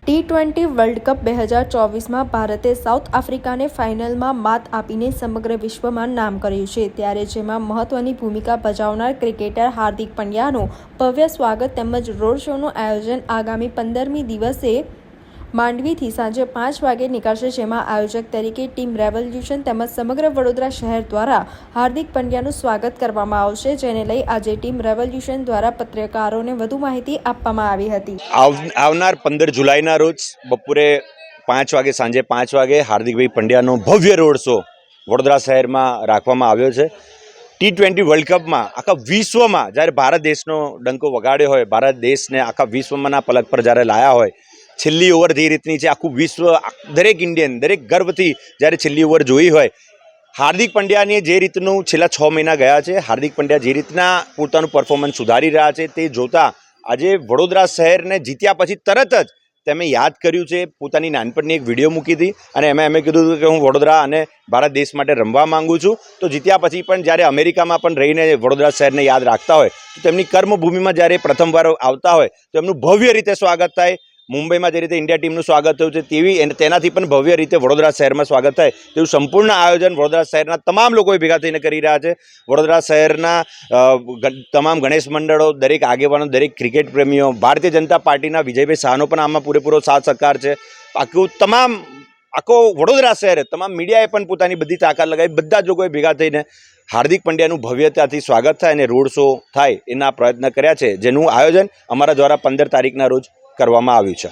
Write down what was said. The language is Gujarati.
T20 વર્લ્ડ કપ 2024માં ભારતે સાઉથ આફ્રિકાને ફાઇનલમાં માત આપીને સમગ્ર વિશ્વમાં નામ કર્યું છે। ત્યારે જેમાં મહત્વની ભૂમિકા ભજવનાર ક્રિકેટર હાર્દિક પંડ્યાનું ભવ્ય સ્વાગત તેમજ રોડ શોનું આયોજન આગામી 15મી દિવસે માંડવીથી સાંજે 5 વાગે નીકળશે। જેમાં આયોજક તરીકે ટીમ રેવોલ્યુશન તેમજ સમગ્ર વડોદરા શહેર દ્વારા હાર્દિક પંડ્યાનું સ્વાગત કરવામાં આવશે, જેને લઈ આજે ટીમ રેવોલ્યુશન દ્વારા પત્રકારોને વધુ માહિતી આપવામાં આવી હતી। આવનાર 15 જુલાઈના રોજ બપોરે 5 વાગે સાંજે 5 વાગે હાર્દિકભાઈ પંડ્યાનો ભવ્ય રોડ શો વડોદરા શહેરમાં રાખવામાં આવ્યો છે। T20 વર્લ્ડ કપમાં આખા વિશ્વમાં જ્યારે ભારત દેશનો ડંકો વગાડ્યો હોય, ભારત દેશને આખા વિશ્વમાંના પલક પર જ્યારે લાયા હોય, છેલ્લી ઓવર જે રીતની છે, આખું વિશ્વ દરેક ઇન્ડિયન દરેક ગર્વથી જ્યારે છેલ્લી ઓવર જોઈ હોય, હાર્દિક પંડ્યાને જે રીતનું છેલ્લા 6 મહિના ગયા છે, હાર્દિક પંડ્યા જે રીતના પોતાનું પરફોર્મન્સ સુધારી રહ્યા છે, તે જોતા આજે વડોદરા શહેરને જીત્યા પછી તરત જ તેમે યાદ કર્યું છે, પોતાની નાનપણની એક વિડીયો મૂકી હતી અને એમે કીધું હતું કે હું વડોદરા અને ભારત દેશ માટે રમવા માંગુ છું। તો જીત્યા પછી પણ જ્યારે અમેરિકામાં પણ રહીને વડોદરા શહેરને યાદ રાખતા હોય, તો તેમની કર્મભૂમિમાં જ્યારે પ્રથમવાર આવતા હોય તો એમનું ભવ્ય રીતે સ્વાગત થાય। મુંબઈમાં જે રીતે ઇન્ડિયા ટીમનું સ્વાગત થયું છે તેવી તેનાથી પણ ભવ્ય રીતે વડોદરા શહેરમાં સ્વાગત થાય તેવું સંપૂર્ણ આયોજન વડોદરા શહેરના તમામ લોકોએ ભેગા થઈને કરી રહ્યા છે। વડોદરા શહેરના તમામ ગણેશ મંડળો, દરેક આગેવાનો, દરેક ક્રિકેટ પ્રેમીઓ, ભારતીય જનતા પાર્ટીના વિજયભાઈ શાહનો પણ આમાં પૂરેપૂરો સાથ સહકાર છે। આખો વડોદરા શહેર, તમામ મીડિયાએ પણ પોતાની બધી તાકાત લગાવી, બધા જ લોકોએ ભેગા થઈને હાર્દિક પંડ્યાનું ભવ્યતાથી સ્વાગત થાય અને રોડ શો થાય એના પ્રયત્ન કર્યા છે, જેનું આયોજન અમારા દ્વારા 15 તારીખના રોજ કરવામાં આવ્યું છે।